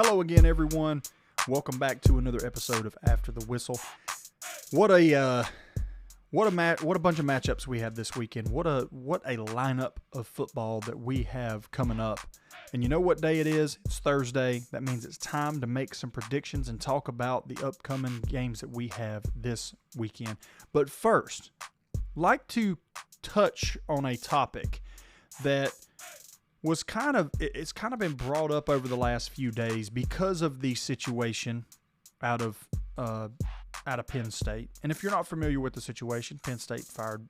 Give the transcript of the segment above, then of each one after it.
Hello again, everyone. Welcome back to another episode of After the Whistle. What a bunch of matchups we had this weekend. What a lineup of football that we have coming up. And you know what day it is? It's Thursday. That means it's time to make some predictions and talk about the upcoming games that we have this weekend. But first, I'd like to touch on a topic that it's kind of been brought up over the last few days because of the situation out of Penn State. And if you're not familiar with the situation, Penn State fired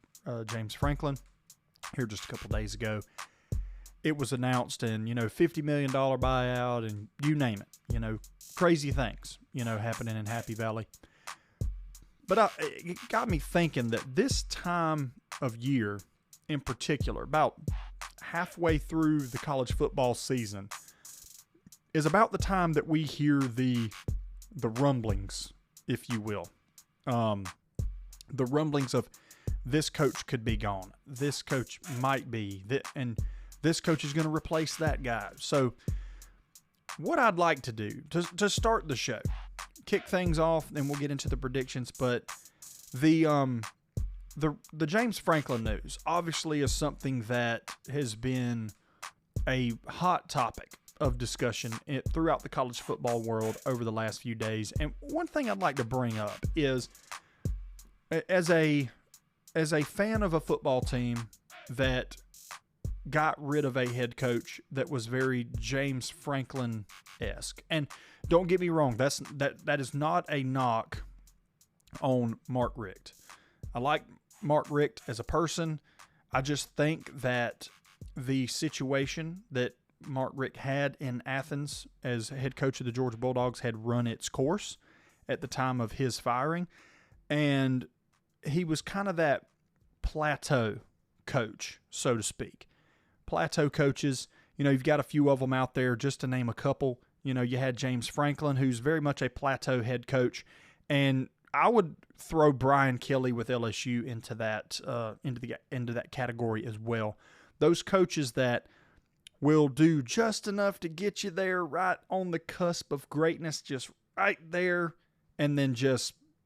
James Franklin here just a couple days ago. It was announced and, $50 million buyout and you name it, crazy things, happening in Happy Valley. But it got me thinking that this time of year in particular, about halfway through the college football season, is about the time that we hear the rumblings, if you will. The rumblings of this coach could be gone. This coach might be, and this coach is going to replace that guy. So what I'd like to do to start the show, kick things off, and we'll get into the predictions, but the James Franklin news obviously is something that has been a hot topic of discussion throughout the college football world over the last few days. And one thing I'd like to bring up is, as a fan of a football team that got rid of a head coach that was very James Franklin-esque. And don't get me wrong, that is not a knock on Mark Richt. I like Mark Richt as a person. I just think that the situation that Mark Richt had in Athens as head coach of the Georgia Bulldogs had run its course at the time of his firing. And he was kind of that plateau coach, so to speak. Plateau coaches, you've got a few of them out there, just to name a couple. You had James Franklin, who's very much a plateau head coach, and I would throw Brian Kelly with LSU into that category as well. Those coaches that will do just enough to get you there, right on the cusp of greatness, just right there, and then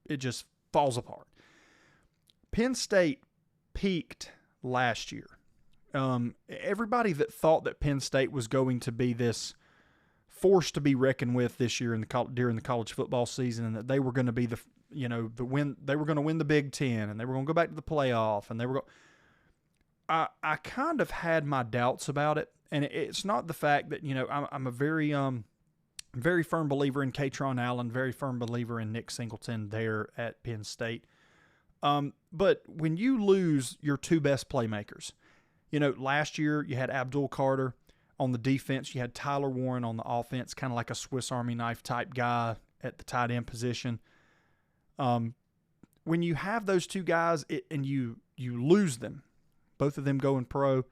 it just falls apart. Penn State peaked last year. Everybody that thought that Penn State was going to be this force to be reckoned with this year during the college football season, and that they were going to be they were going to win the Big Ten, and they were going to go back to the playoff, and I kind of had my doubts about it, and it's not the fact that I'm a very very firm believer in Katron Allen, very firm believer in Nick Singleton there at Penn State. But when you lose your two best playmakers, last year you had Abdul Carter on the defense, you had Tyler Warren on the offense, kind of like a Swiss Army knife type guy at the tight end position. When you have those two guys and you lose them, both of them going pro,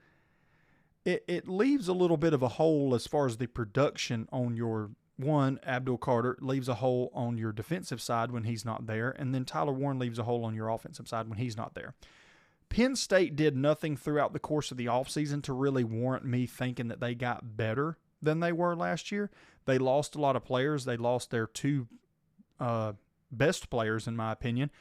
it leaves a little bit of a hole as far as the production on your one. Abdul Carter leaves a hole on your defensive side when he's not there, and then Tyler Warren leaves a hole on your offensive side when he's not there. Penn State did nothing throughout the course of the offseason to really warrant me thinking that they got better than they were last year. They lost a lot of players. They lost their two best players, in my opinion,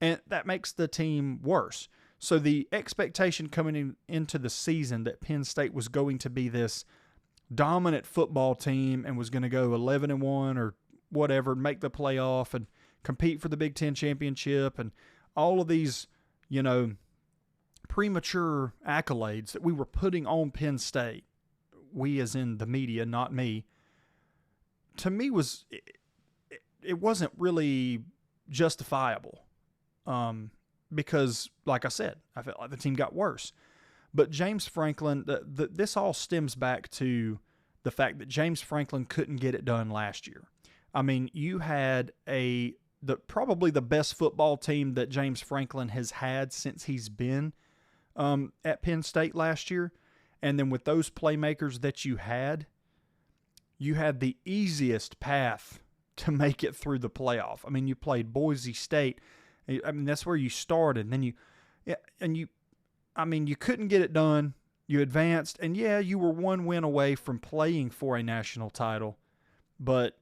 and that makes the team worse. So the expectation coming into the season that Penn State was going to be this dominant football team and was going to go 11-1 or whatever, make the playoff and compete for the Big Ten championship and all of these, premature accolades that we were putting on Penn State, we as in the media, not me, to me it wasn't really justifiable. Because, like I said, I felt like the team got worse. But James Franklin, this all stems back to the fact that James Franklin couldn't get it done last year. I mean, you had probably the best football team that James Franklin has had since he's been at Penn State last year. And then with those playmakers that you had the easiest path to make it through the playoff. I mean, you played Boise State. I mean, that's where you started. And then you couldn't get it done. You advanced, and you were one win away from playing for a national title. but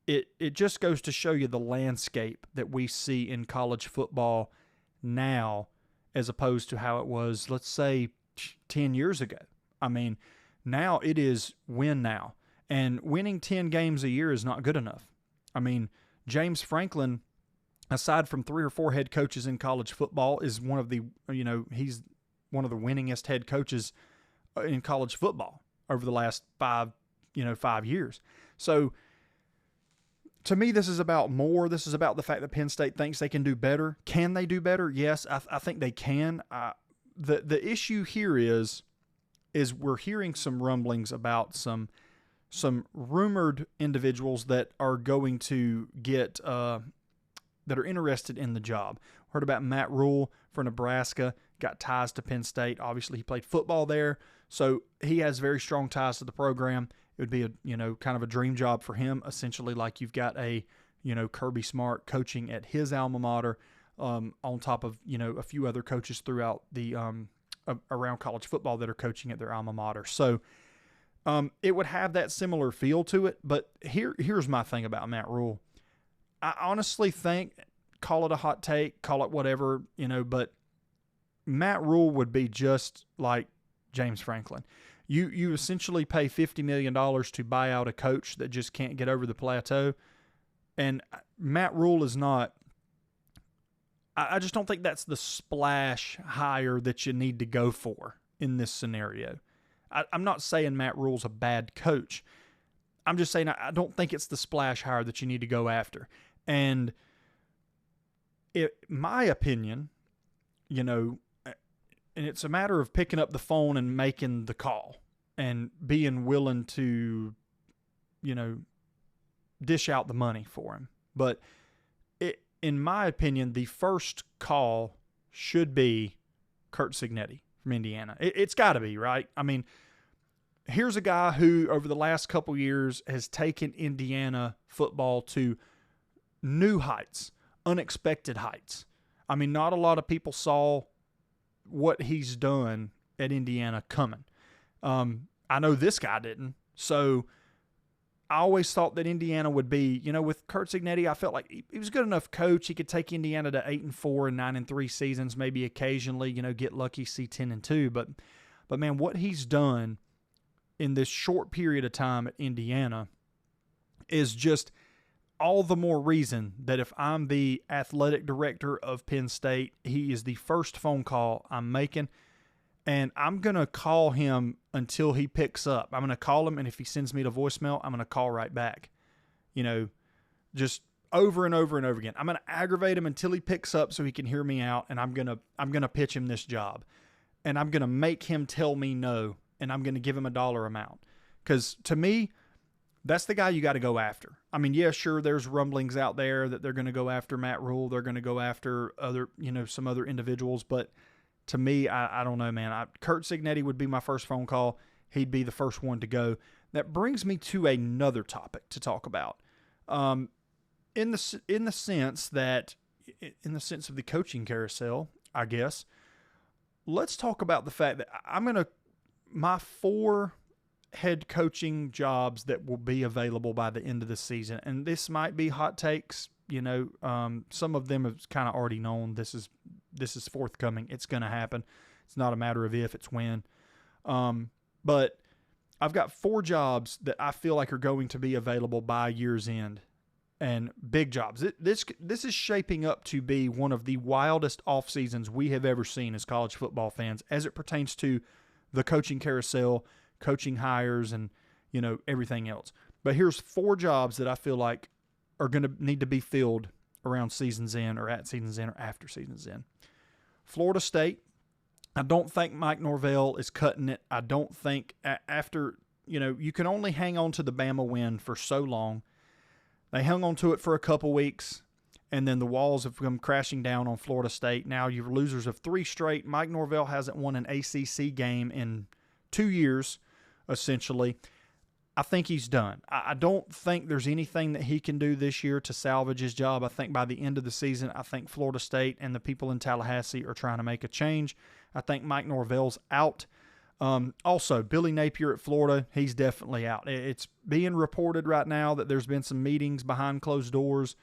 it just goes to show you the landscape that we see in college football now as opposed to how it was, let's say, 10 years ago. I mean, now it is win now. And winning 10 games a year is not good enough. I mean, James Franklin, aside from 3 or 4 head coaches in college football, is one of the, he's one of the winningest head coaches in college football over the last 5 years. So, to me, this is about more. This is about the fact that Penn State thinks they can do better. Can they do better? Yes, I think they can. The issue here is we're hearing some rumblings about some rumored individuals that are going to get that are interested in the job. Heard about Matt Rule for Nebraska, got ties to Penn State. Obviously, he played football there, so he has very strong ties to the program. It would be a kind of a dream job for him, essentially, like you've got a Kirby Smart coaching at his alma mater, on top of a few other coaches throughout the around college football that are coaching at their alma mater. So it would have that similar feel to it. But here's my thing about Matt Rule. I honestly think, call it a hot take, call it whatever, but Matt Rule would be just like James Franklin. You essentially pay $50 million to buy out a coach that just can't get over the plateau. And Matt Rule is not – I just don't think that's the splash hire that you need to go for in this scenario. I'm not saying Matt Rule's a bad coach. I'm just saying I don't think it's the splash hire that you need to go after. And my opinion, and it's a matter of picking up the phone and making the call and being willing to, dish out the money for him. But in my opinion, the first call should be Curt Cignetti from Indiana. It's got to be, right? I mean, here's a guy who over the last couple years has taken Indiana football to new heights, unexpected heights. I mean, not a lot of people saw what he's done at Indiana coming. I know this guy didn't. So I always thought that Indiana would be, with Curt Cignetti, I felt like he was a good enough coach. He could take Indiana to 8-4 and 9-3 seasons, maybe occasionally, get lucky, see 10-2. But man, what he's done in this short period of time at Indiana is just all the more reason that if I'm the athletic director of Penn State, he is the first phone call I'm making, and I'm going to call him until he picks up. I'm going to call him, and if he sends me to voicemail, I'm going to call right back. Just over and over and over again. I'm going to aggravate him until he picks up so he can hear me out, and I'm going to pitch him this job. And I'm going to make him tell me no, and I'm going to give him a dollar amount. Because to me, that's the guy you got to go after. I mean, yeah, sure, there's rumblings out there that they're going to go after Matt Rule. They're going to go after other, some other individuals. But to me, I don't know, man. Curt Cignetti would be my first phone call. He'd be the first one to go. That brings me to another topic to talk about. In the sense of the coaching carousel, I guess, let's talk about the fact that my 4 head coaching jobs that will be available by the end of the season. And this might be hot takes, some of them have kind of already known this is forthcoming. It's going to happen. It's not a matter of if, it's when. But I've got 4 jobs that I feel like are going to be available by year's end, and big jobs. This is shaping up to be one of the wildest off seasons we have ever seen as college football fans as it pertains to the coaching carousel, coaching hires, and everything else. But here's 4 jobs that I feel like are going to need to be filled around season's end, or at season's end, or after season's end. Florida State. I don't think Mike Norvell is cutting it. I don't think after, you can only hang on to the Bama win for so long. They hung on to it for a couple weeks, and then the walls have come crashing down on Florida State. Now you're losers of 3 straight. Mike Norvell hasn't won an ACC game in 2 years, essentially. I think he's done. I don't think there's anything that he can do this year to salvage his job. I think by the end of the season, I think Florida State and the people in Tallahassee are trying to make a change. I think Mike Norvell's out. Also, Billy Napier at Florida, he's definitely out. It's being reported right now that there's been some meetings behind closed doors.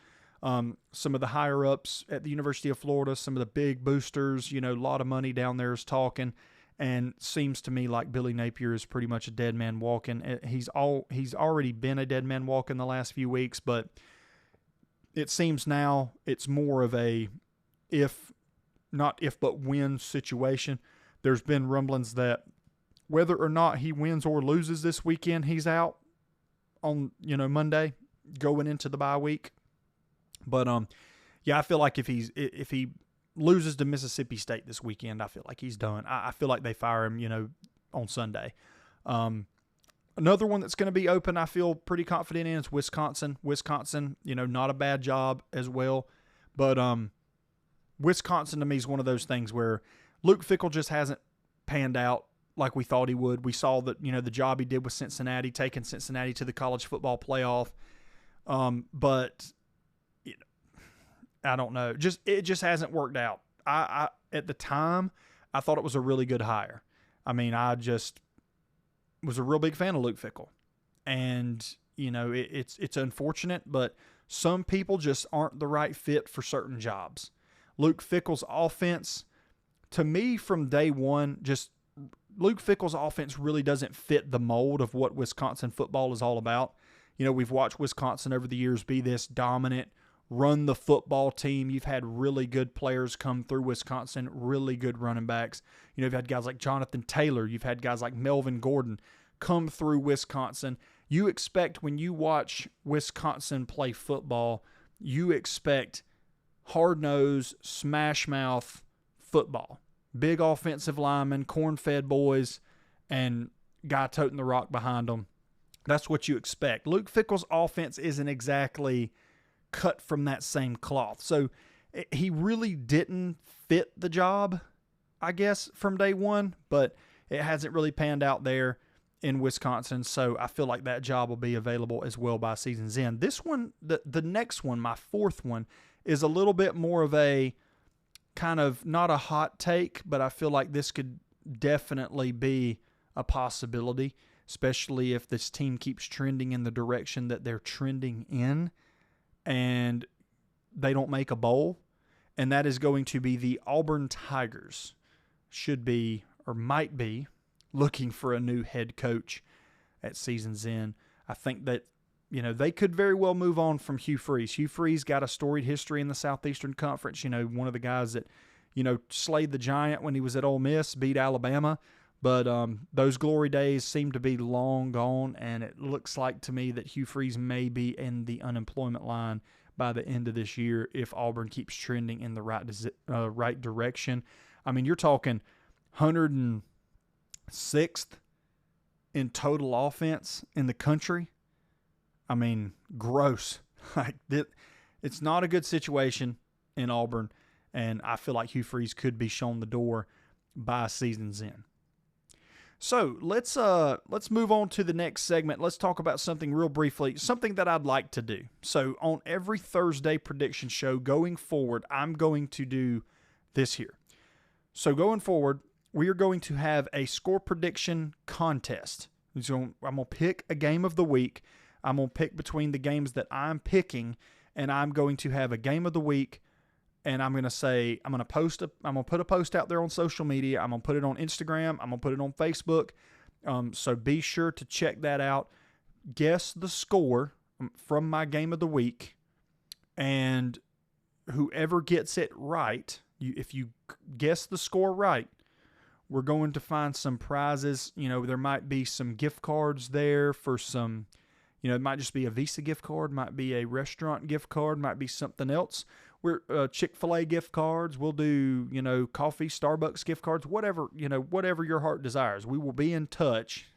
Some of the higher-ups at the University of Florida, some of the big boosters, a lot of money down there is talking, and seems to me like Billy Napier is pretty much a dead man walking. He's already been a dead man walking the last few weeks, but it seems now it's more of a not if but when situation. There's been rumblings that whether or not he wins or loses this weekend, he's out on Monday going into the bye week. But I feel like if he loses to Mississippi State this weekend, I feel like he's done. I feel like they fire him, on Sunday. Another one that's going to be open, I feel pretty confident in, is Wisconsin. Wisconsin, not a bad job as well. But Wisconsin to me is one of those things where Luke Fickell just hasn't panned out like we thought he would. We saw that, the job he did with Cincinnati, taking Cincinnati to the college football playoff. But I don't know. It just hasn't worked out. I at the time, I thought it was a really good hire. I mean, I just was a real big fan of Luke Fickell. And, it's unfortunate, but some people just aren't the right fit for certain jobs. Luke Fickell's offense, to me from day one, Luke Fickell's offense really doesn't fit the mold of what Wisconsin football is all about. We've watched Wisconsin over the years be this dominant, run the football team. You've had really good players come through Wisconsin, really good running backs. You've had guys like Jonathan Taylor. You've had guys like Melvin Gordon come through Wisconsin. You expect when you watch Wisconsin play football, you expect hard-nosed, smash-mouth football. Big offensive linemen, corn-fed boys, and guy toting the rock behind them. That's what you expect. Luke Fickell's offense isn't exactly cut from that same cloth. So he really didn't fit the job, I guess, from day one, but it hasn't really panned out there in Wisconsin. So I feel like that job will be available as well by season's end. This one, the next one, my fourth one, is a little bit more of a kind of not a hot take, but I feel like this could definitely be a possibility, especially if this team keeps trending in the direction that they're trending in and they don't make a bowl. And that is going to be the Auburn Tigers. Should be, or might be, looking for a new head coach at season's end. I think that, they could very well move on from Hugh Freeze. Hugh Freeze got a storied history in the Southeastern Conference. One of the guys that, slayed the giant when he was at Ole Miss, beat Alabama. But those glory days seem to be long gone, and it looks like to me that Hugh Freeze may be in the unemployment line by the end of this year if Auburn keeps trending in the right direction. I mean, you're talking 106th in total offense in the country. I mean, gross. It's not a good situation in Auburn, and I feel like Hugh Freeze could be shown the door by season's end. So let's move on to the next segment. Let's talk about something real briefly, something that I'd like to do. So on every Thursday prediction show going forward, I'm going to do this here. So going forward, we are going to have a score prediction contest. So I'm going to pick a game of the week. I'm going to pick between the games that I'm picking, and I'm going to have a game of the week, and I'm going to say, I'm going to put a post out there on social media. I'm going to put it on Instagram. I'm going to put it on Facebook. So be sure to check that out. Guess the score from my game of the week, and whoever gets it right, if you guess the score right, we're going to find some prizes. There might be some gift cards there for some, it might just be a Visa gift card, might be a restaurant gift card, might be something else. We're Chick-fil-A gift cards. We'll do, coffee, Starbucks gift cards, whatever your heart desires. We will be in touch.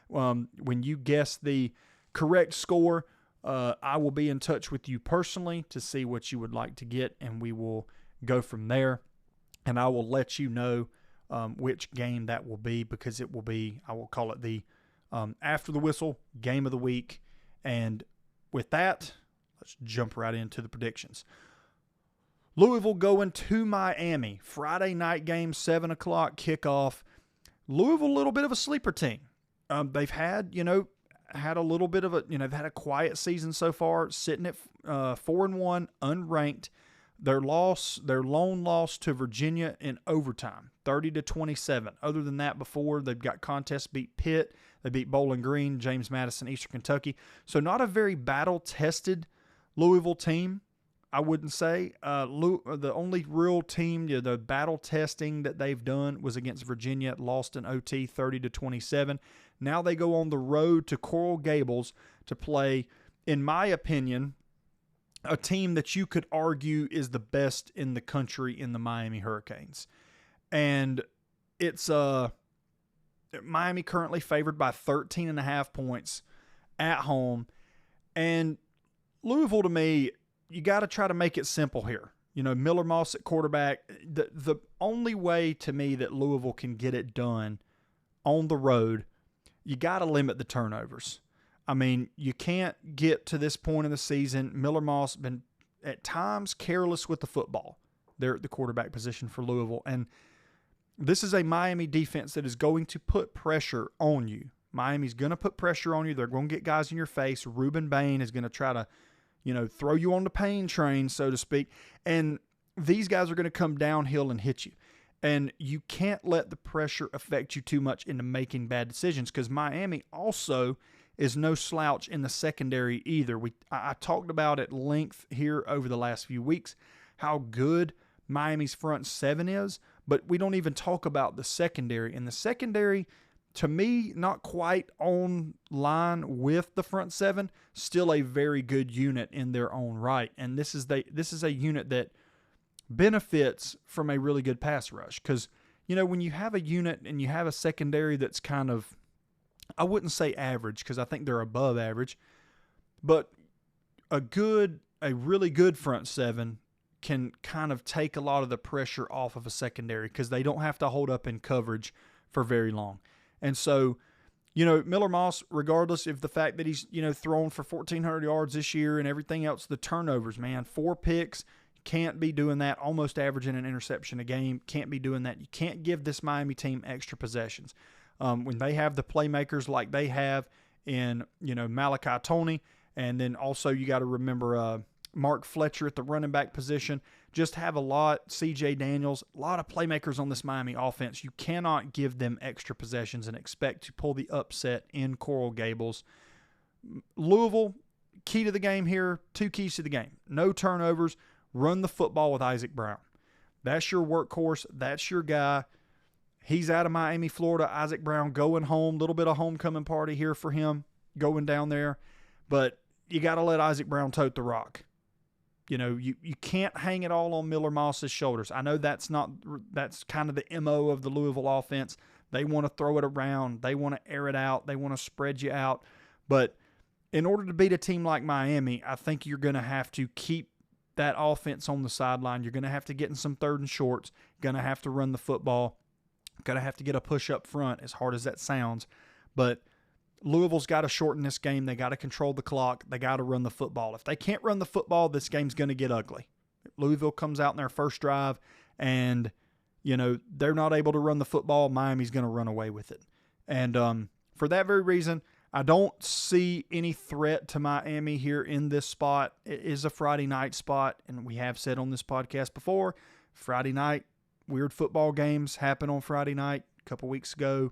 When you guess the correct score, I will be in touch with you personally to see what you would like to get, and we will go from there. And I will let you know which game that will be, because it will be, I will call it the After the Whistle Game of the Week. And with that, let's jump right into the predictions. Louisville going to Miami. Friday night game, 7 o'clock kickoff. Louisville, a little bit of a sleeper team. They've had a little bit of they've had a quiet season so far, sitting at 4-1, unranked. Their lone loss to Virginia in overtime, 30-27. Other than that, before they've got contests, beat Pitt, they beat Bowling Green, James Madison, Eastern Kentucky. So not a very battle-tested Louisville team, I wouldn't say. The only real team, the battle testing that they've done was against Virginia, lost in OT 30-27. Now they go on the road to Coral Gables to play, in my opinion, a team that you could argue is the best in the country in the Miami Hurricanes. And it's Miami currently favored by 13.5 points at home. And Louisville, to me, you got to try to make it simple here. Miller Moss at quarterback. The only way to me that Louisville can get it done on the road, you got to limit the turnovers. I mean, you can't get to this point in the season. Miller Moss been at times careless with the football. They're at the quarterback position for Louisville. And this is a Miami defense that is going to put pressure on you. Miami's going to put pressure on you. They're going to get guys in your face. Ruben Bain is going to try to, throw you on the pain train, so to speak. And these guys are going to come downhill and hit you. And you can't let the pressure affect you too much into making bad decisions, because Miami also is no slouch in the secondary either. I talked about at length here over the last few weeks how good Miami's front seven is, but we don't even talk about the secondary. And the secondary, to me, not quite on line with the front seven, still a very good unit in their own right. And this is a unit that benefits from a really good pass rush, because when you have a unit and you have a secondary that's kind of, I wouldn't say average, because I think they're above average, but a really good front seven can kind of take a lot of the pressure off of a secondary, because they don't have to hold up in coverage for very long. And so, Miller Moss, regardless of the fact that he's, thrown for 1,400 yards this year and everything else, the turnovers, man, 4 picks, can't be doing that, almost averaging an interception a game, can't be doing that. You can't give this Miami team extra possessions. When they have the playmakers like they have in, Malachi Toney, and then also you got to remember Mark Fletcher at the running back position, just have a lot, CJ Daniels, a lot of playmakers on this Miami offense. You cannot give them extra possessions and expect to pull the upset in Coral Gables. Louisville, key to the game here, 2 keys to the game. No turnovers, run the football with Isaac Brown. That's your workhorse, that's your guy. He's out of Miami, Florida. Isaac Brown going home. Little bit of homecoming party here for him going down there. But you got to let Isaac Brown tote the rock. You can't hang it all on Miller Moss's shoulders. I know that's kind of the MO of the Louisville offense. They want to throw it around. They want to air it out. They want to spread you out. But in order to beat a team like Miami, I think you're going to have to keep that offense on the sideline. You're going to have to get in some 3rd and shorts. Going to have to run the football. Going to have to get a push up front, as hard as that sounds. But Louisville's got to shorten this game. They got to control the clock. They got to run the football. If they can't run the football, this game's going to get ugly. Louisville comes out in their first drive and, they're not able to run the football, Miami's going to run away with it. And for that very reason, I don't see any threat to Miami here in this spot. It is a Friday night spot, and we have said on this podcast before, Friday night, weird football games happen on Friday night. A couple weeks ago,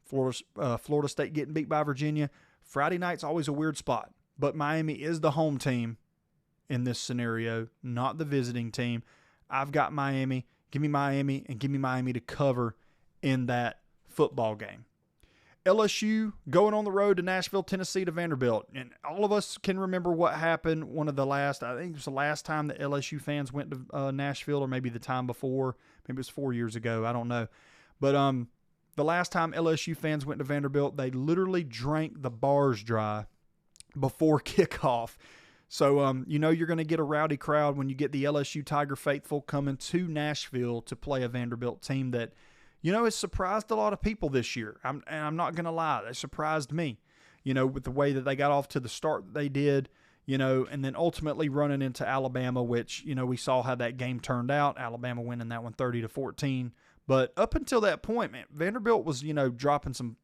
Florida State getting beat by Virginia. Friday night's always a weird spot, but Miami is the home team in this scenario, not the visiting team. I've got Miami. Give me Miami, and give me Miami to cover in that football game. LSU going on the road to Nashville, Tennessee to Vanderbilt. And all of us can remember what happened I think it was the last time that LSU fans went to Nashville, or maybe the time before. Maybe it was 4 years ago. I don't know. But the last time LSU fans went to Vanderbilt, they literally drank the bars dry before kickoff. So, you're going to get a rowdy crowd when you get the LSU Tiger faithful coming to Nashville to play a Vanderbilt team that, it's surprised a lot of people this year. I'm not going to lie. It surprised me, with the way that they got off to the start that they did, and then ultimately running into Alabama, which, we saw how that game turned out. Alabama winning that one 30-14. But up until that point, man, Vanderbilt was, dropping some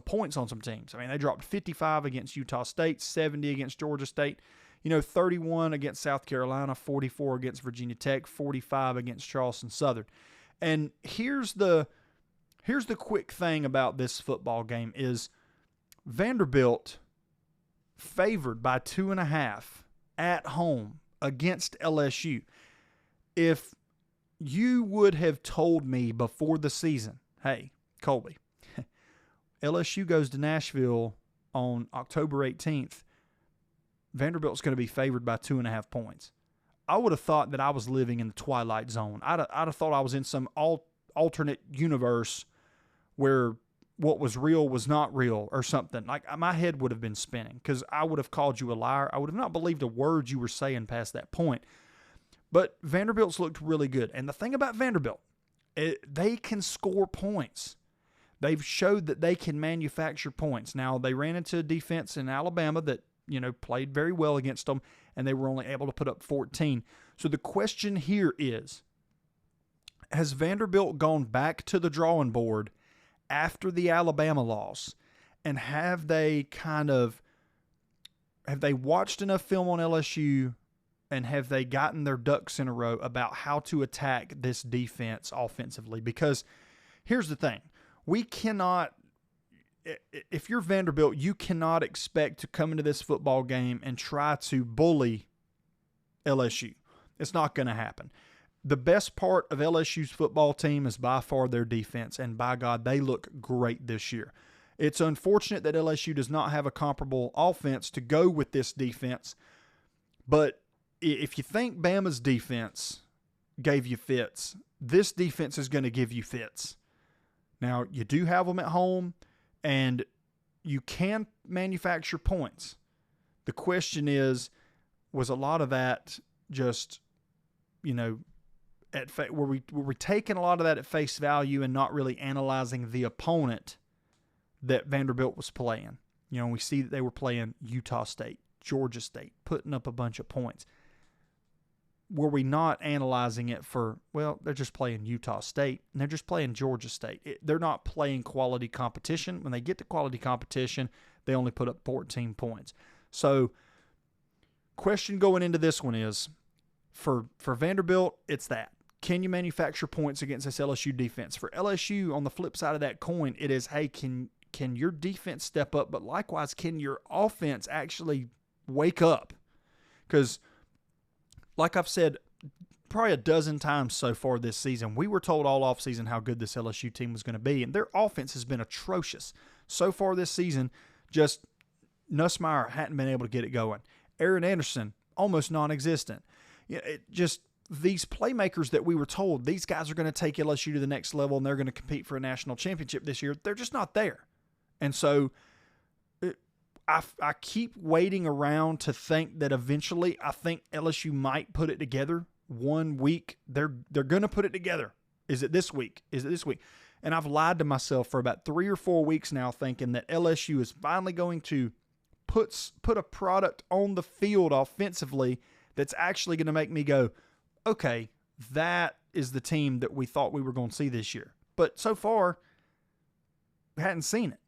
points on some teams. I mean, they dropped 55 against Utah State, 70 against Georgia State, 31 against South Carolina, 44 against Virginia Tech, 45 against Charleston Southern. And here's the quick thing about this football game is Vanderbilt favored by 2.5 at home against LSU. If you would have told me before the season, hey, Colby, LSU goes to Nashville on October 18th, Vanderbilt's going to be favored by 2.5 points, I would have thought that I was living in the Twilight Zone. I'd have thought I was in some alternate universe where what was real was not real or something. Like, my head would have been spinning because I would have called you a liar. I would have not believed a word you were saying past that point. But Vanderbilt's looked really good. And the thing about Vanderbilt, they can score points. They've showed that they can manufacture points. Now, they ran into a defense in Alabama that, played very well against them, and they were only able to put up 14. So the question here is, has Vanderbilt gone back to the drawing board after the Alabama loss? And have they watched enough film on LSU, and have they gotten their ducks in a row about how to attack this defense offensively? Because here's the thing. If you're Vanderbilt, you cannot expect to come into this football game and try to bully LSU. It's not going to happen. The best part of LSU's football team is by far their defense, and by God, they look great this year. It's unfortunate that LSU does not have a comparable offense to go with this defense, but if you think Bama's defense gave you fits, this defense is going to give you fits. Now, you do have them at home, and you can manufacture points. The question is, was a lot of that just, were we taking a lot of that at face value and not really analyzing the opponent that Vanderbilt was playing? We see that they were playing Utah State, Georgia State, putting up a bunch of points. Were we not analyzing it for, well, they're just playing Utah State and they're just playing Georgia State. They're not playing quality competition. When they get to quality competition, they only put up 14 points. So, question going into this one is, for Vanderbilt, it's that. Can you manufacture points against this LSU defense? For LSU, on the flip side of that coin, it is, hey, can your defense step up? But likewise, can your offense actually wake up? Because, like I've said probably a dozen times so far this season, we were told all offseason how good this LSU team was going to be, and their offense has been atrocious. So far this season, just Nussmeier hadn't been able to get it going. Aaron Anderson, almost non-existent. These playmakers that we were told, these guys are going to take LSU to the next level and they're going to compete for a national championship this year, they're just not there. And so I keep waiting around to think that eventually I think LSU might put it together. 1 week, they're going to put it together. Is it this week? And I've lied to myself for about 3 or 4 weeks now thinking that LSU is finally going to put a product on the field offensively that's actually going to make me go, okay, that is the team that we thought we were going to see this year. But so far, we hadn't seen it.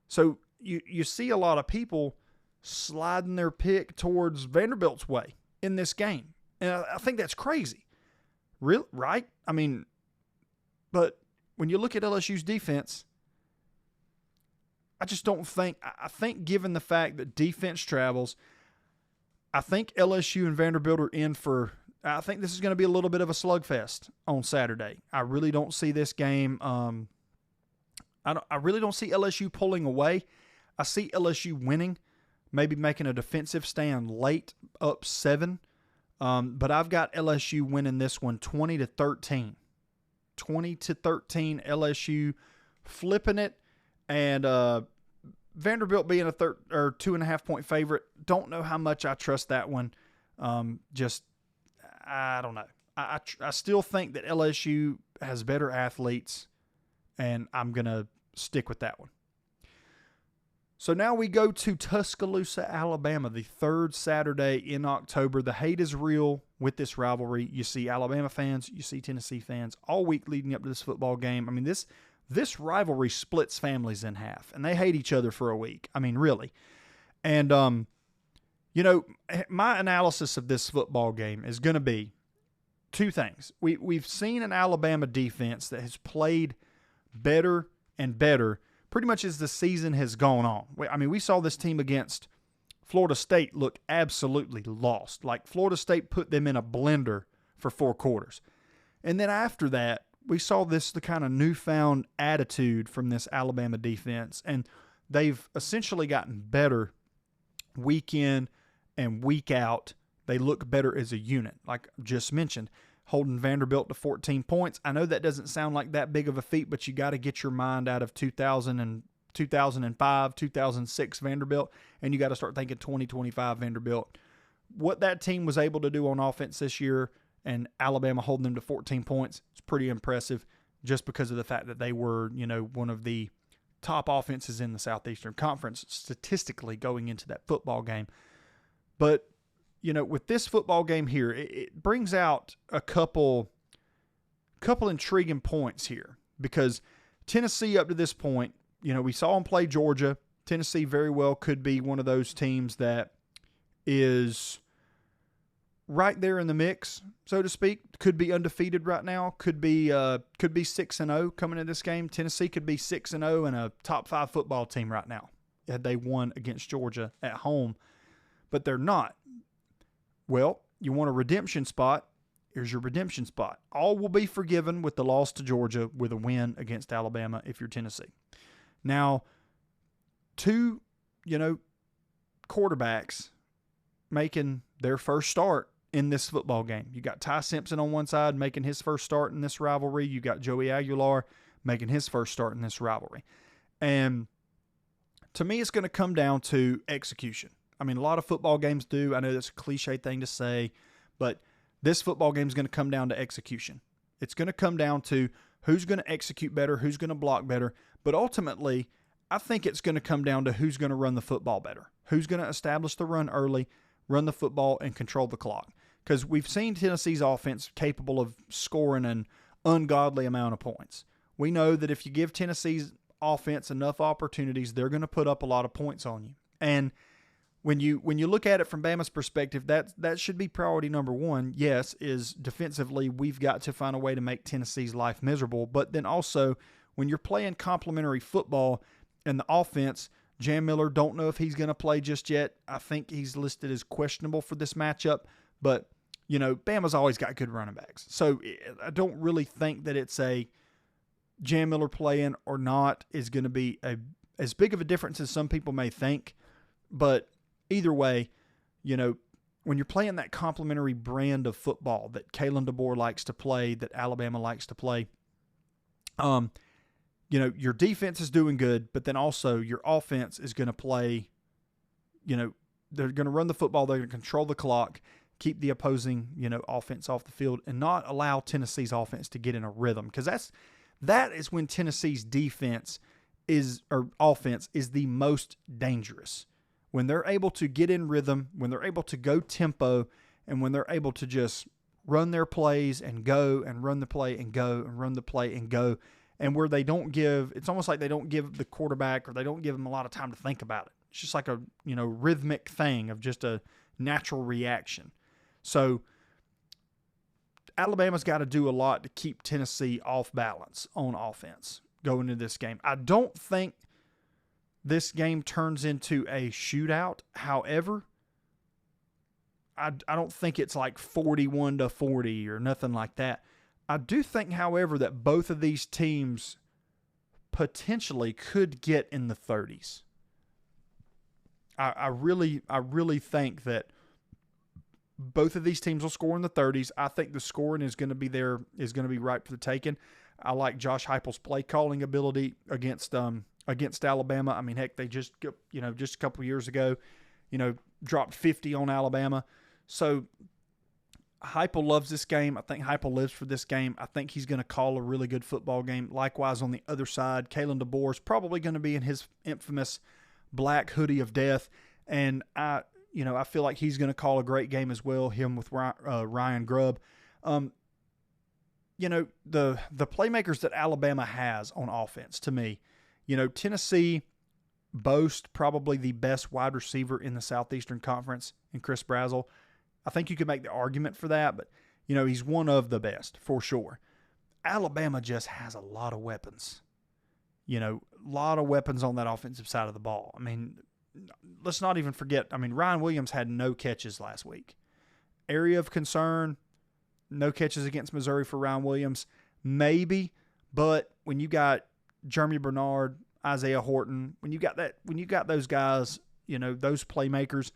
So you see a lot of people sliding their pick towards Vanderbilt's way in this game. And I think that's crazy. Right? I mean, but when you look at LSU's defense, I just don't think, I think given the fact that defense travels, I think LSU and Vanderbilt are in for, I think this is going to be a little bit of a slugfest on Saturday. I really don't see this game. I really don't see LSU pulling away. I see LSU winning, maybe making a defensive stand late, up 7. But I've got LSU winning this one 20-13. 20-13 LSU flipping it, and Vanderbilt being a 2.5 point favorite. Don't know how much I trust that one. I don't know. I still think that LSU has better athletes, and I'm gonna stick with that one. So now we go to Tuscaloosa, Alabama, the third Saturday in October. The hate is real with this rivalry. You see Alabama fans, you see Tennessee fans all week leading up to this football game. I mean, this rivalry splits families in half, and they hate each other for a week. I mean, really. And, my analysis of this football game is going to be two things. We've seen an Alabama defense that has played better and better pretty much as the season has gone on. I mean, we saw this team against Florida State look absolutely lost. Like, Florida State put them in a blender for 4 quarters. And then after that, we saw the kind of newfound attitude from this Alabama defense. And they've essentially gotten better week in and week out. They look better as a unit, like I just mentioned. Holding Vanderbilt to 14 points. I know that doesn't sound like that big of a feat, but you got to get your mind out of 2005, 2006 Vanderbilt, and you got to start thinking 2025 Vanderbilt. What that team was able to do on offense this year, and Alabama holding them to 14 points, it's pretty impressive just because of the fact that they were, one of the top offenses in the Southeastern Conference statistically going into that football game. But with this football game here, it brings out a couple intriguing points here, because Tennessee up to this point, we saw them play Georgia. Tennessee very well could be one of those teams that is right there in the mix, so to speak. Could be undefeated right now. Could be 6-0 coming into this game. Tennessee could be 6-0 and a top 5 football team right now had they won against Georgia at home, but they're not. Well, you want a redemption spot, here's your redemption spot. All will be forgiven with the loss to Georgia with a win against Alabama if you're Tennessee. Now, 2, quarterbacks making their first start in this football game. You got Ty Simpson on one side making his first start in this rivalry. You got Joey Aguilar making his first start in this rivalry. And to me, it's going to come down to execution. I mean, a lot of football games do. I know that's a cliche thing to say, but this football game is going to come down to execution. It's going to come down to who's going to execute better, who's going to block better. But ultimately, I think it's going to come down to who's going to run the football better, who's going to establish the run early, run the football, and control the clock. Because we've seen Tennessee's offense capable of scoring an ungodly amount of points. We know that if you give Tennessee's offense enough opportunities, they're going to put up a lot of points on you. And when you look at it from Bama's perspective, that should be priority number one. Yes, is defensively, we've got to find a way to make Tennessee's life miserable. But then also, when you're playing complementary football and the offense, Jam Miller, don't know if he's going to play just yet. I think he's listed as questionable for this matchup. But, Bama's always got good running backs. So I don't really think that it's a Jam Miller playing or not is going to be as big of a difference as some people may think. But either way, when you're playing that complementary brand of football that Kalen DeBoer likes to play, that Alabama likes to play, your defense is doing good, but then also your offense is going to play, they're going to run the football, they're going to control the clock, keep the opposing, offense off the field, and not allow Tennessee's offense to get in a rhythm. Because that is when Tennessee's offense is the most dangerous. When they're able to get in rhythm, when they're able to go tempo, and when they're able to just run their plays and go and run the play and go and run the play and go, and where they don't give, it's almost like they don't give the quarterback or they don't give them a lot of time to think about it. It's just like a, rhythmic thing of just a natural reaction. So Alabama's got to do a lot to keep Tennessee off balance on offense going into this game. I don't think this game turns into a shootout. However, I don't think it's like 41-40 or nothing like that. I do think, however, that both of these teams potentially could get in the 30s. I really think that both of these teams will score in the 30s. I think the scoring is going to be ripe for the taking. I like Josh Heupel's play calling ability against Alabama. I mean, heck, they just a couple years ago, dropped 50 on Alabama. So Heupel loves this game. I think Heupel lives for this game. I think he's going to call a really good football game. Likewise, on the other side, Kalen DeBoer is probably going to be in his infamous black hoodie of death. And I feel like he's going to call a great game as well, him with Ryan Grubb. The playmakers that Alabama has on offense, to me, Tennessee boasts probably the best wide receiver in the Southeastern Conference in Chris Brazzell. I think you could make the argument for that, but, he's one of the best for sure. Alabama just has a lot of weapons. A lot of weapons on that offensive side of the ball. I mean, let's not even forget, Ryan Williams had no catches last week. Area of concern, no catches against Missouri for Ryan Williams. Maybe, but when you got Jeremy Bernard, Isaiah Horton, when you got those guys, those playmakers,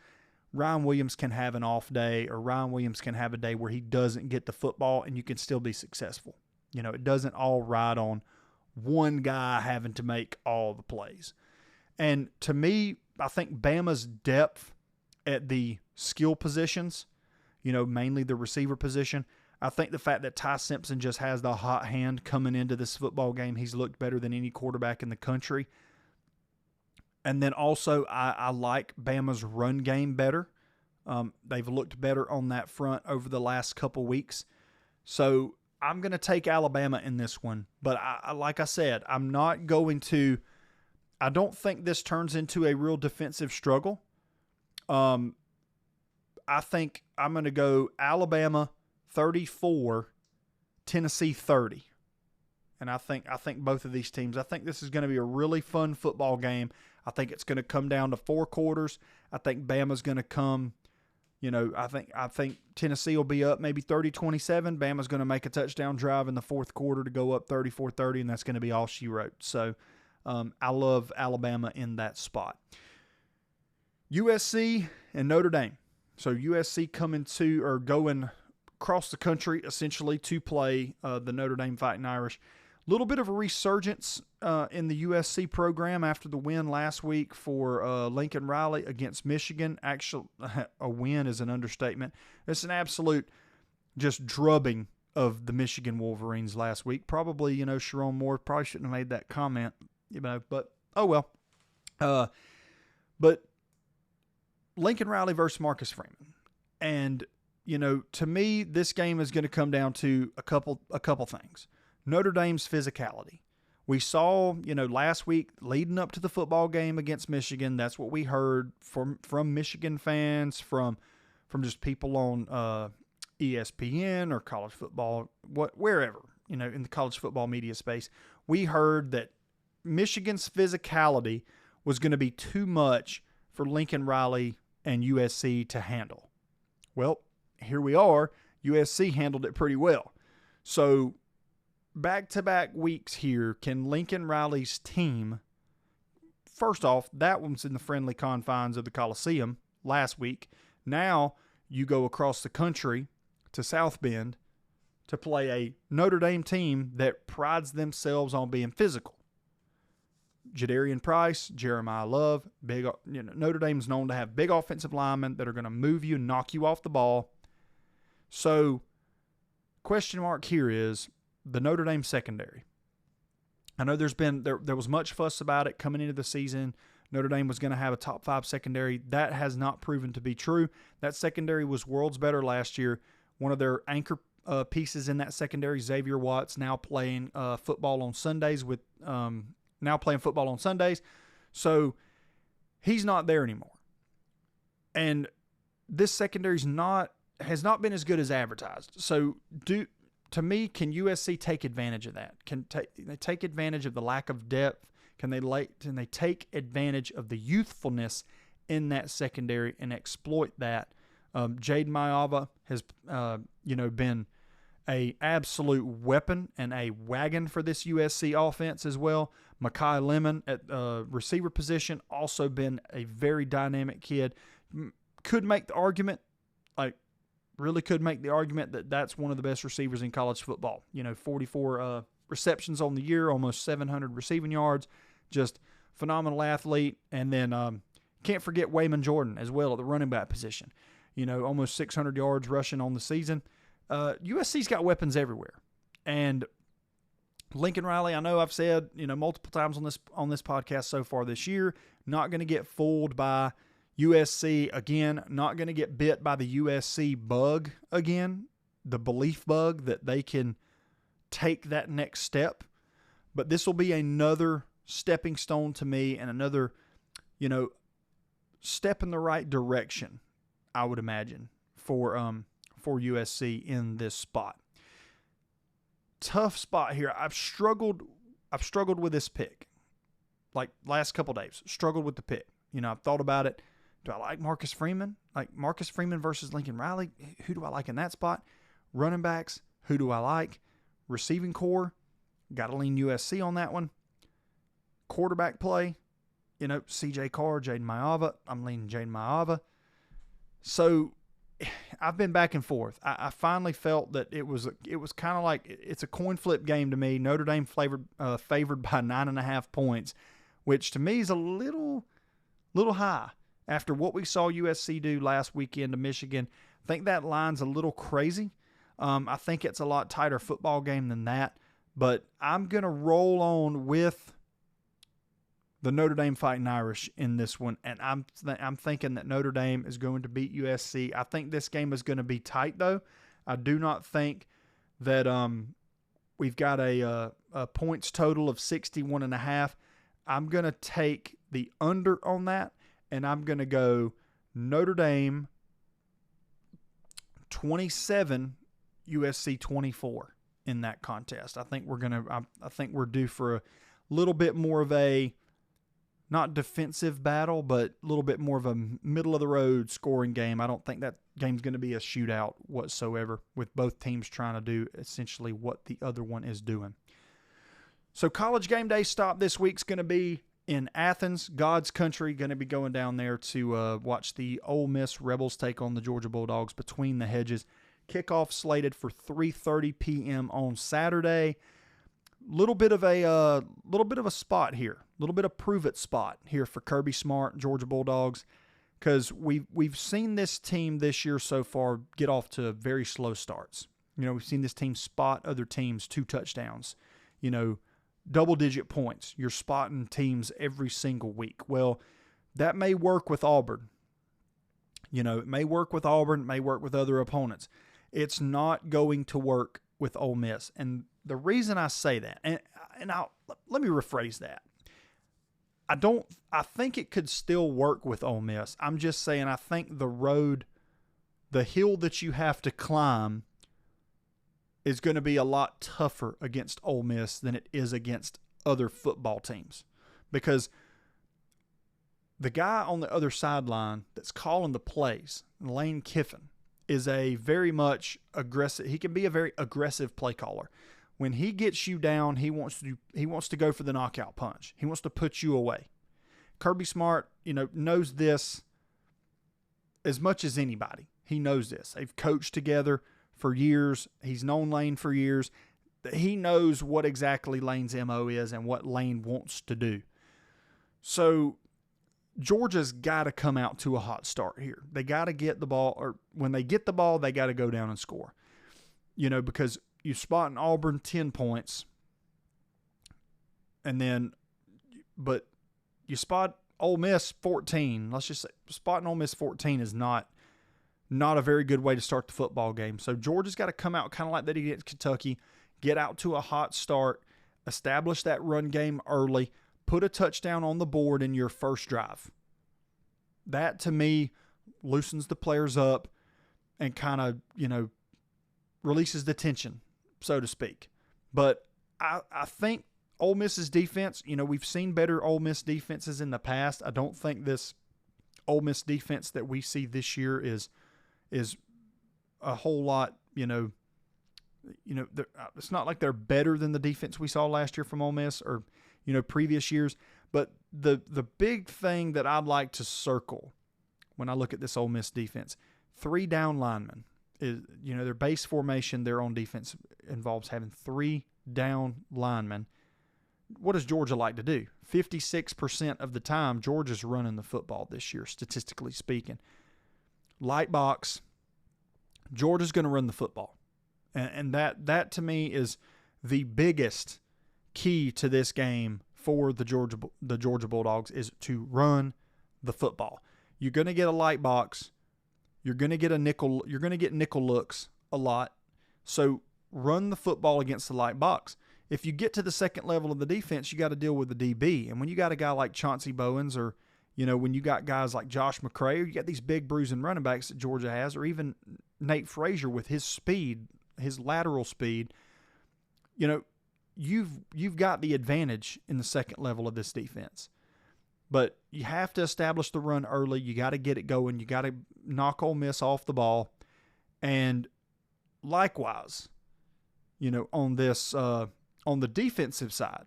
Ryan Williams can have an off day, or Ryan Williams can have a day where he doesn't get the football and you can still be successful. It doesn't all ride on one guy having to make all the plays. And to me, I think Bama's depth at the skill positions, mainly the receiver position, I think the fact that Ty Simpson just has the hot hand coming into this football game, he's looked better than any quarterback in the country. And then also, I like Bama's run game better. They've looked better on that front over the last couple weeks. So I'm going to take Alabama in this one. But like I said, I don't think this turns into a real defensive struggle. I think I'm going to go Alabama 34, Tennessee 30. And I think both of these teams, I think this is going to be a really fun football game. I think it's going to come down to 4 quarters. I think Bama's going to come, I think Tennessee will be up maybe 30-27. Bama's going to make a touchdown drive in the fourth quarter to go up 34-30, and that's going to be all she wrote. So I love Alabama in that spot. USC and Notre Dame. So USC going across the country essentially to play the Notre Dame Fighting Irish. A little bit of a resurgence in the USC program after the win last week for Lincoln Riley against Michigan. Actually, a win is an understatement. It's an absolute just drubbing of the Michigan Wolverines last week. Probably, Sharon Moore probably shouldn't have made that comment, but oh well. But Lincoln Riley versus Marcus Freeman. And, to me, this game is going to come down to a couple things. Notre Dame's physicality. We saw, last week leading up to the football game against Michigan, that's what we heard from Michigan fans, from just people on ESPN or college football, wherever, in the college football media space. We heard that Michigan's physicality was going to be too much for Lincoln Riley and USC to handle. Well, here we are. USC handled it pretty well. So back-to-back weeks here, can Lincoln Riley's team, first off, that one's in the friendly confines of the Coliseum last week. Now you go across the country to South Bend to play a Notre Dame team that prides themselves on being physical. Jadarian Price, Jeremiah Love, Notre Dame's known to have big offensive linemen that are going to move you and knock you off the ball. So, question mark here is the Notre Dame secondary. I know there was much fuss about it coming into the season. Notre Dame was going to have a top 5 secondary. That has not proven to be true. That secondary was worlds better last year. One of their anchor pieces in that secondary, Xavier Watts, now playing football on Sundays So he's not there anymore. And this secondary has not been as good as advertised. So to me, can USC take advantage of that? Can they take advantage of the lack of depth? Can they take advantage of the youthfulness in that secondary and exploit that? Jaden Maiava has been a absolute weapon and a wagon for this USC offense as well. Mekhi Lemon at receiver position, also been a very dynamic kid. Could make the argument, that that's one of the best receivers in college football. 44 receptions on the year, almost 700 receiving yards, just phenomenal athlete. And then can't forget Wayman Jordan as well at the running back position. Almost 600 yards rushing on the season. USC's got weapons everywhere. And Lincoln Riley, I know I've said, multiple times on this podcast so far this year, not going to get fooled by USC again, not going to get bit by the USC bug again, the belief bug that they can take that next step. But this will be another stepping stone to me and another, step in the right direction, I would imagine, for USC in this spot. Tough spot here. I've struggled with this pick. Like last couple days, struggled with the pick. I've thought about it. Do I like Marcus Freeman? Like Marcus Freeman versus Lincoln Riley? Who do I like in that spot? Running backs, who do I like? Receiving core, got to lean USC on that one. Quarterback play, CJ Carr, Jaden Maiava. I'm leaning Jaden Maiava. So I've been back and forth. I finally felt that it was kind of like it's a coin flip game to me. Notre Dame favored by 9.5 points, which to me is a little high after what we saw USC do last weekend to Michigan. I think that line's a little crazy. I think it's a lot tighter football game than that, but I'm gonna roll on with the Notre Dame Fighting Irish in this one, and I'm thinking that Notre Dame is going to beat USC. I think this game is going to be tight, though. I do not think that we've got a points total of 61.5. I'm going to take the under on that, and I'm going to go Notre Dame 27, USC 24 in that contest. I think we're due for a little bit more of a not defensive battle, but a little bit more of a middle-of-the-road scoring game. I don't think that game's going to be a shootout whatsoever, with both teams trying to do essentially what the other one is doing. So College Game Day stop this week's going to be in Athens, God's country. Going to be going down there to watch the Ole Miss Rebels take on the Georgia Bulldogs between the hedges. Kickoff slated for 3:30 p.m. on Saturday. Little bit of a spot here, a little bit of prove it spot here for Kirby Smart, Georgia Bulldogs, because we've seen this team this year so far get off to very slow starts. We've seen this team spot other teams 2 touchdowns, double-digit points. You're spotting teams every single week. Well, that may work with Auburn. It may work with Auburn, it may work with other opponents. It's not going to work with Ole Miss. And the reason I say that, and let me rephrase that. I think it could still work with Ole Miss. I'm just saying I think the hill that you have to climb is going to be a lot tougher against Ole Miss than it is against other football teams. Because the guy on the other sideline that's calling the plays, Lane Kiffin, is a very much aggressive. He can be a very aggressive play caller. When he gets you down, he wants to go for the knockout punch. He wants to put you away. Kirby Smart, knows this as much as anybody. He knows this. They've coached together for years. He's known Lane for years. He knows what exactly Lane's MO is and what Lane wants to do. So Georgia's got to come out to a hot start here. They got to get the ball, or when they get the ball, they got to go down and score. Because you spot in Auburn 10 points, but you spot Ole Miss 14. Let's just say spotting Ole Miss 14 is not a very good way to start the football game. So Georgia's got to come out kind of like they did against Kentucky, get out to a hot start, establish that run game early, put a touchdown on the board in your first drive. That, to me, loosens the players up and kind of, releases the tension, so to speak. But I think Ole Miss's defense, we've seen better Ole Miss defenses in the past. I don't think this Ole Miss defense that we see this year is a whole lot, it's not like they're better than the defense we saw last year from Ole Miss or, previous years. But the big thing that I'd like to circle when I look at this Ole Miss defense, 3 down linemen. Is, their base formation, their own defense involves having 3 down linemen. What does Georgia like to do? 56% of the time, Georgia's running the football this year, statistically speaking. Light box, Georgia's going to run the football. And that to me is the biggest key to this game for the Georgia Bulldogs is to run the football. You're going to get a light box. You're going to get nickel looks a lot. So run the football against the light box. If you get to the second level of the defense, you got to deal with the DB. And when you got a guy like Chauncey Bowens, or when you got guys like Josh McCray, or you got these big bruising running backs that Georgia has, or even Nate Frazier with his speed, his lateral speed, you've got the advantage in the second level of this defense. But you have to establish the run early. You got to get it going. You got to knock Ole Miss off the ball. And likewise, on the defensive side,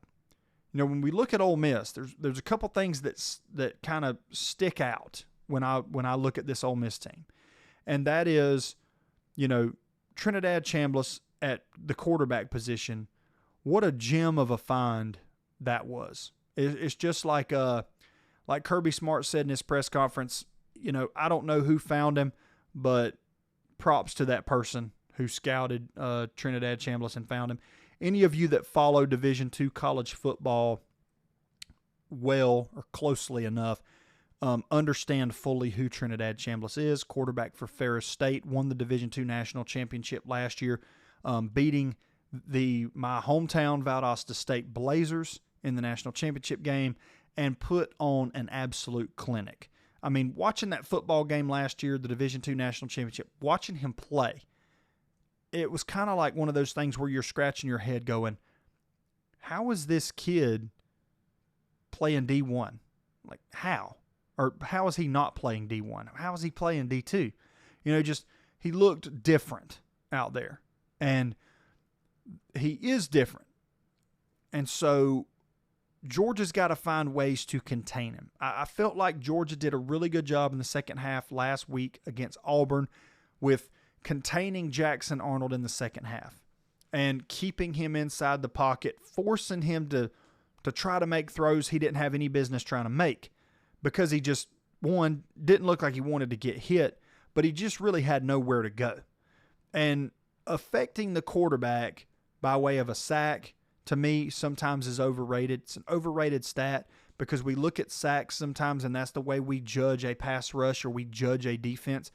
when we look at Ole Miss, there's a couple things that kind of stick out when I look at this Ole Miss team, and that is, Trinidad Chambliss at the quarterback position. What a gem of a find that was. It's just like Kirby Smart said in his press conference. I don't know who found him, but props to that person who scouted Trinidad Chambliss and found him. Any of you that follow Division II college football well or closely enough understand fully who Trinidad Chambliss is. Quarterback for Ferris State, won the Division II national championship last year, beating my hometown Valdosta State Blazers in the national championship game, and put on an absolute clinic. I mean, watching that football game last year, the Division II national championship, watching him play, it was kind of like one of those things where you're scratching your head going, how is this kid playing D1? Like, how? Or how is he not playing D1? How is he playing D2? He looked different out there. And he is different. And so Georgia's got to find ways to contain him. I felt like Georgia did a really good job in the second half last week against Auburn with containing Jackson Arnold in the second half and keeping him inside the pocket, forcing him to try to make throws he didn't have any business trying to make, because he just, one, didn't look like he wanted to get hit, but he just really had nowhere to go. And affecting the quarterback by way of a sack, to me, sometimes is overrated. It's an overrated stat because we look at sacks sometimes and that's the way we judge a pass rush or we judge a defense.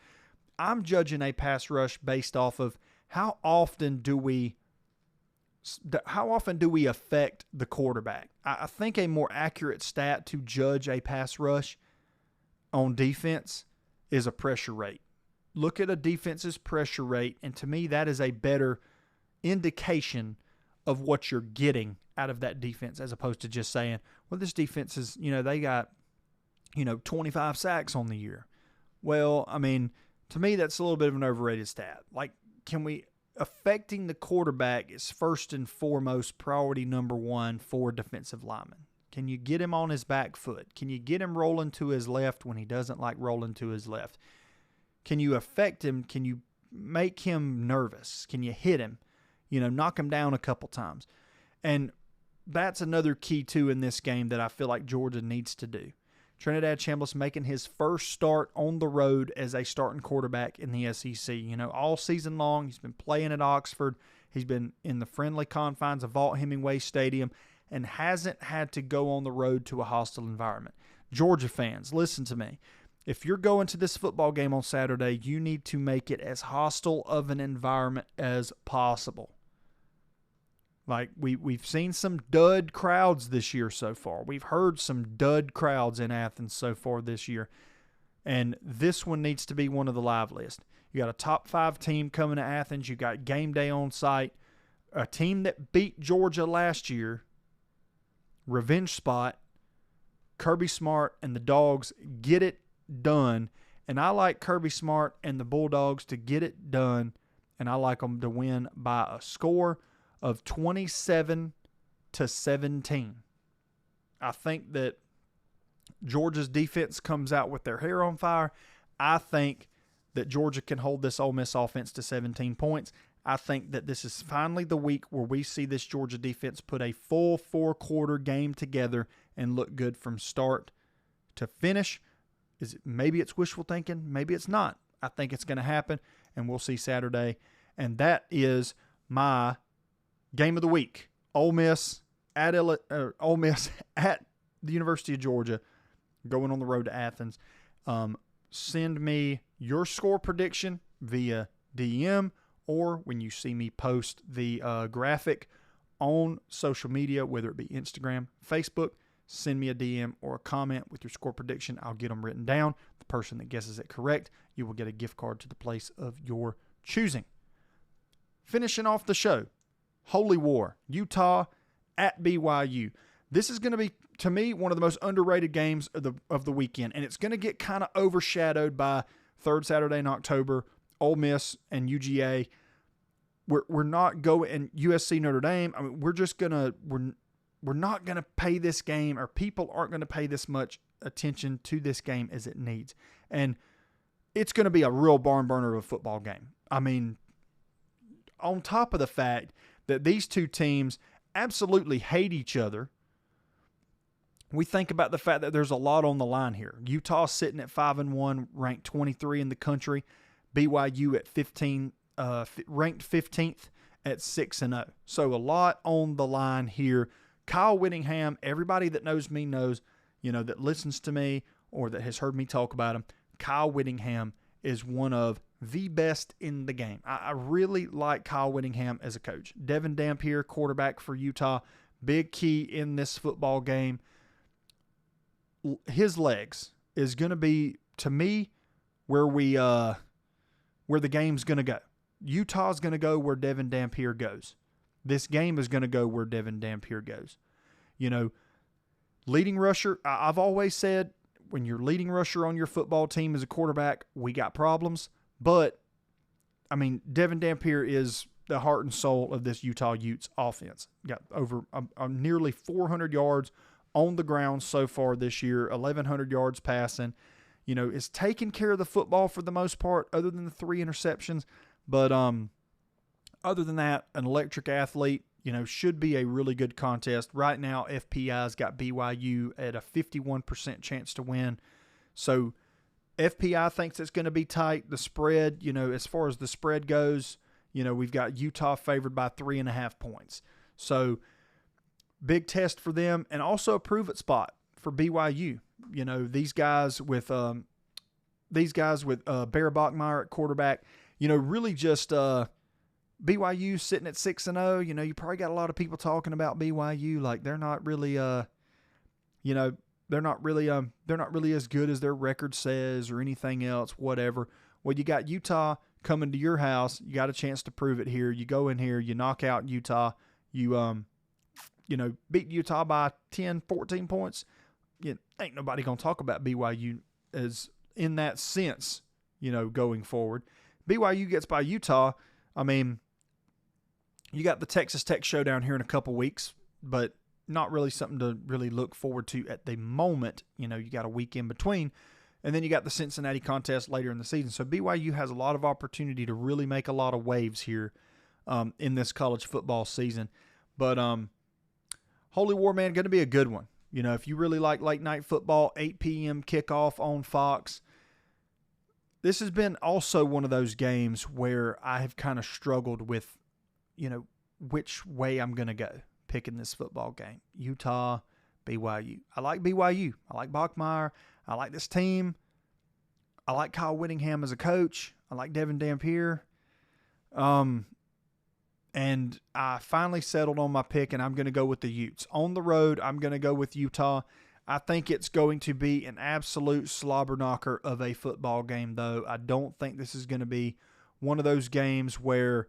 I'm judging a pass rush based off of how often do we affect the quarterback. I think a more accurate stat to judge a pass rush on defense is a pressure rate. Look at a defense's pressure rate, and to me that is a better indication of what you're getting out of that defense, as opposed to just saying, well, this defense is, they got, 25 sacks on the year. Well, I mean, to me, that's a little bit of an overrated stat. Like, affecting the quarterback is first and foremost priority number one for defensive linemen. Can you get him on his back foot? Can you get him rolling to his left when he doesn't like rolling to his left? Can you affect him? Can you make him nervous? Can you hit him? Knock him down a couple times. And that's another key, too, in this game that I feel like Georgia needs to do. Trinidad Chambliss making his first start on the road as a starting quarterback in the SEC. All season long, he's been playing at Oxford. He's been in the friendly confines of Vaught-Hemingway Stadium and hasn't had to go on the road to a hostile environment. Georgia fans, listen to me. If you're going to this football game on Saturday, you need to make it as hostile of an environment as possible. Like, we've seen some dud crowds this year so far. We've heard some dud crowds in Athens so far this year. And this one needs to be one of the liveliest. You got a top 5 team coming to Athens. You got game day on site. A team that beat Georgia last year. Revenge spot. Kirby Smart and the Dogs get it done. And I like Kirby Smart and the Bulldogs to get it done. And I like them to win by a score of 27-17. I think that Georgia's defense comes out with their hair on fire. I think that Georgia can hold this Ole Miss offense to 17 points. I think that this is finally the week where we see this Georgia defense put a full 4-quarter game together and look good from start to finish. Maybe it's wishful thinking, maybe it's not. I think it's going to happen, and we'll see Saturday. And that is my game of the week. Ole Miss at Ole Miss at the University of Georgia, going on the road to Athens. Send me your score prediction via DM, or when you see me post the graphic on social media, whether it be Instagram, Facebook, send me a DM or a comment with your score prediction. I'll get them written down. The person that guesses it correct, you will get a gift card to the place of your choosing. Finishing off the show, Holy War, Utah at BYU. This is going to be, to me, one of the most underrated games of the weekend, and it's going to get kind of overshadowed by third Saturday in October, Ole Miss and UGA. We're not going, and USC Notre Dame. I mean, we're not going to pay this game, or people aren't going to pay this much attention to this game as it needs, and it's going to be a real barn burner of a football game. I mean, on top of the fact that these two teams absolutely hate each other, we think about the fact that there's a lot on the line here. Utah sitting at 5-1, ranked 23 in the country. BYU at 15, ranked 15th at 6-0. So a lot on the line here. Kyle Whittingham, everybody that knows me knows, that listens to me or that has heard me talk about him, Kyle Whittingham is one of the best in the game. I really like Kyle Whittingham as a coach. Devin Dampier, quarterback for Utah, big key in this football game. His legs is going to be, to me, where the game's going to go. Utah's going to go where Devin Dampier goes. This game is going to go where Devin Dampier goes. Leading rusher, I've always said, when you're leading rusher on your football team as a quarterback, we got problems. But, I mean, Devin Dampier is the heart and soul of this Utah Utes offense. Got over nearly 400 yards on the ground so far this year, 1,100 yards passing. Is taking care of the football for the most part, other than the 3 interceptions. But other than that, an electric athlete, should be a really good contest. Right now, FPI's got BYU at a 51% chance to win. So FPI thinks it's going to be tight. The spread, as far as the spread goes, we've got Utah favored by 3.5 points. So big test for them, and also a prove-it spot for BYU. These guys with Bear Bachmeier at quarterback, really just BYU sitting at 6-0. You probably got a lot of people talking about BYU like they're not really they're not really as good as their record says or anything else, whatever. Well, you got Utah coming to your house. You got a chance to prove it here. You go in here, you knock out Utah, you beat Utah by 10, 14 points. Ain't nobody going to talk about BYU as in that sense, going forward. BYU gets by Utah. I mean, you got the Texas Tech showdown here in a couple weeks, but not really something to really look forward to at the moment. You got a week in between. And then you got the Cincinnati contest later in the season. So BYU has a lot of opportunity to really make a lot of waves here in this college football season. But Holy War, man, going to be a good one. If you really like late night football, 8 p.m. kickoff on Fox. This has been also one of those games where I have kind of struggled with, which way I'm going to go picking this football game. Utah, BYU. I like BYU. I like Bachmeier. I like this team. I like Kyle Whittingham as a coach. I like Devin Dampier. And I finally settled on my pick, and I'm going to go with the Utes. On the road, I'm going to go with Utah. I think it's going to be an absolute slobber knocker of a football game, though. I don't think this is going to be one of those games where,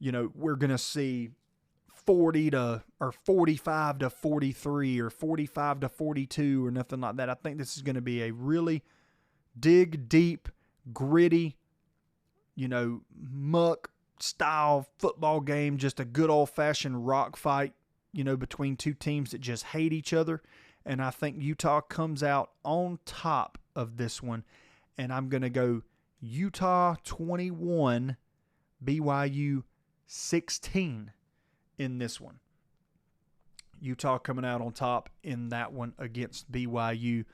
we're going to see 45 to 43 or 45 to 42 or nothing like that. I think this is going to be a really dig deep, gritty, muck style football game, just a good old-fashioned rock fight, between two teams that just hate each other. And I think Utah comes out on top of this one. And I'm going to go Utah 21, BYU 16 in this one. Utah coming out on top in that one against BYU.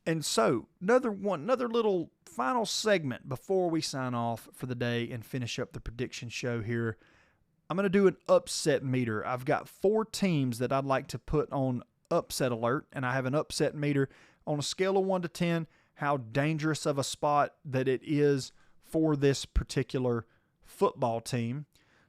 And so, another little final segment before we sign off for the day and finish up the prediction show here. I'm going to do an upset meter. I've got 4 teams that I'd like to put on upset alert, and I have an upset meter on a scale of 1 to 10, how dangerous of a spot that it is for this particular football team.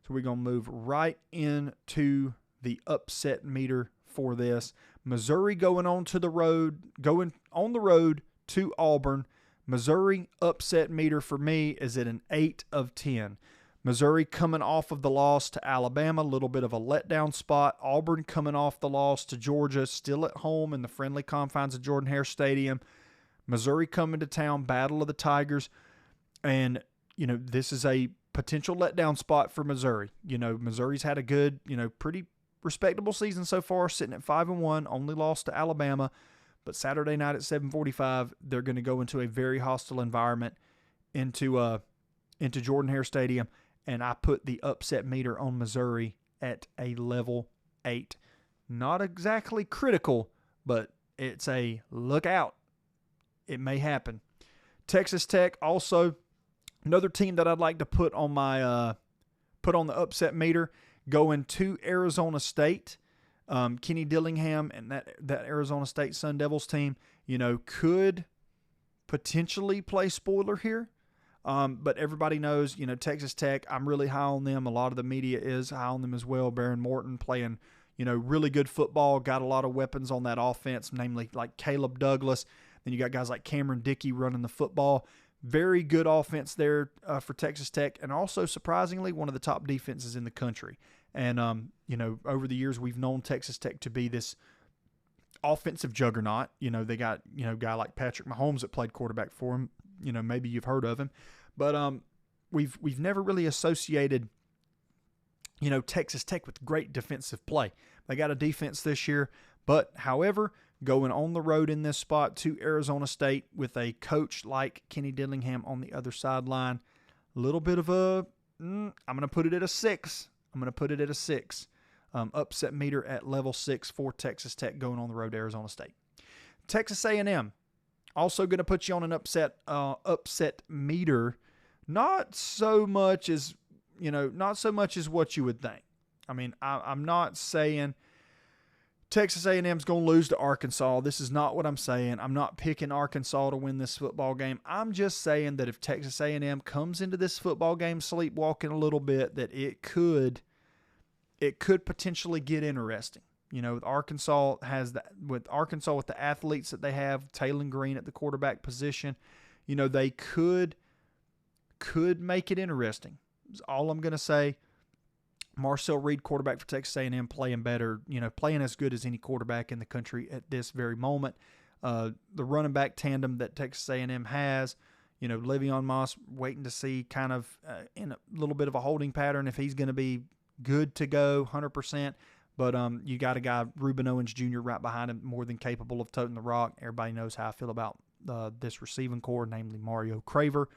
So we're going to move right into the upset meter for this. Missouri going on the road to Auburn. Missouri upset meter for me is at an 8 of 10. Missouri coming off of the loss to Alabama, a little bit of a letdown spot. Auburn coming off the loss to Georgia, still at home in the friendly confines of Jordan-Hare Stadium. Missouri coming to town, Battle of the Tigers. And, this is a potential letdown spot for Missouri. Missouri's had a good, pretty respectable season so far, sitting at 5-1, only lost to Alabama. But Saturday night at 7:45, they're going to go into a very hostile environment into Jordan-Hare Stadium. And I put the upset meter on Missouri at a level 8. Not exactly critical, but it's a look out. It may happen. Texas Tech, also another team that I'd like to put on my the upset meter, going to Arizona State. Kenny Dillingham and that Arizona State Sun Devils team, could potentially play spoiler here. But everybody knows, Texas Tech, I'm really high on them. A lot of the media is high on them as well. Baron Morton playing, really good football, got a lot of weapons on that offense, namely like Caleb Douglas. Then you got guys like Cameron Dickey running the football. Very good offense there for Texas Tech, and also, surprisingly, one of the top defenses in the country. And, over the years, we've known Texas Tech to be this offensive juggernaut. They got, a guy like Patrick Mahomes that played quarterback for him. Maybe you've heard of him. But we've never really associated, Texas Tech with great defensive play. They got a defense this year. But, however, going on the road in this spot to Arizona State with a coach like Kenny Dillingham on the other sideline, a little bit of I'm going to put it at a 6. Upset meter at level 6 for Texas Tech going on the road to Arizona State. Texas A&M, also going to put you on an upset meter. Not so much as what you would think. I mean, I'm not saying Texas A&M's going to lose to Arkansas. This is not what I'm saying. I'm not picking Arkansas to win this football game. I'm just saying that if Texas A&M comes into this football game sleepwalking a little bit, that it could potentially get interesting. With Arkansas with the athletes that they have, Taylon Green at the quarterback position, they could make it interesting. That's all I'm going to say. Marcel Reed, quarterback for Texas A&M, playing better, playing as good as any quarterback in the country at this very moment. The running back tandem that Texas A&M has, Le'Veon Moss, waiting to see kind of in a little bit of a holding pattern if he's going to be good to go 100%. But you got a guy, Reuben Owens Jr., right behind him, more than capable of toting the rock. Everybody knows how I feel about this receiving core, namely Mario Craver.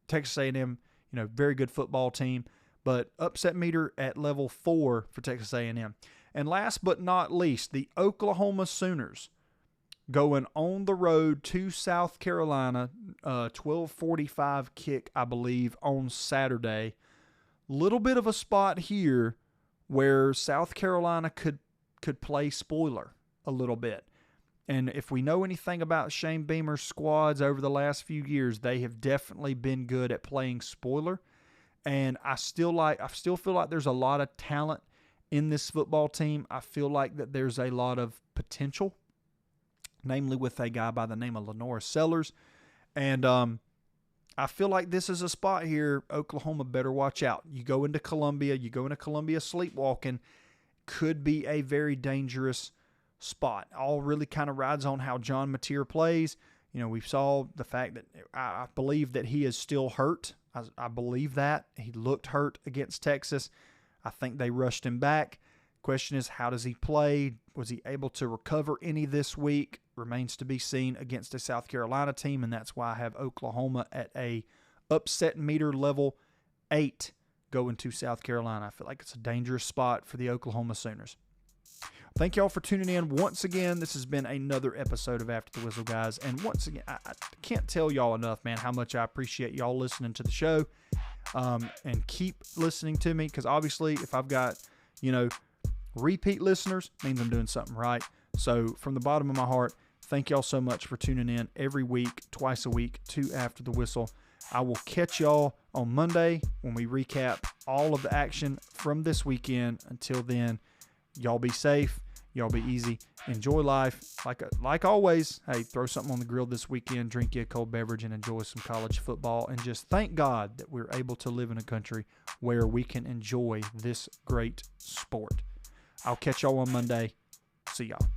Texas A&M, very good football team. But upset meter at level 4 for Texas A&M. And last but not least, the Oklahoma Sooners going on the road to South Carolina, 12:45 kick, I believe, on Saturday. Little bit of a spot here where South Carolina could play spoiler a little bit. And if we know anything about Shane Beamer's squads over the last few years, they have definitely been good at playing spoiler. And I still feel like there's a lot of talent in this football team. I feel like that there's a lot of potential, namely with a guy by the name of Lenore Sellers. And I feel like this is a spot here Oklahoma better watch out. You go into Columbia sleepwalking, could be a very dangerous spot. All really kind of rides on how John Mateer plays. We saw the fact that I believe that he is still hurt. I believe that. He looked hurt against Texas. I think they rushed him back. Question is, how does he play? Was he able to recover any this week? Remains to be seen against a South Carolina team, and that's why I have Oklahoma at a upset meter level 8 going to South Carolina. I feel like it's a dangerous spot for the Oklahoma Sooners. Thank y'all for tuning in. Once again, this has been another episode of After the Whistle, guys. And once again, I can't tell y'all enough, man, how much I appreciate y'all listening to the show. and keep listening to me, because obviously if I've got, repeat listeners, means I'm doing something right. So from the bottom of my heart, thank y'all so much for tuning in every week, twice a week, to After the Whistle. I will catch y'all on Monday when we recap all of the action from this weekend. Until then, y'all be safe. Y'all be easy. Enjoy life. Like always, hey, throw something on the grill this weekend, drink you a cold beverage, and enjoy some college football. And just thank God that we're able to live in a country where we can enjoy this great sport. I'll catch y'all on Monday. See y'all.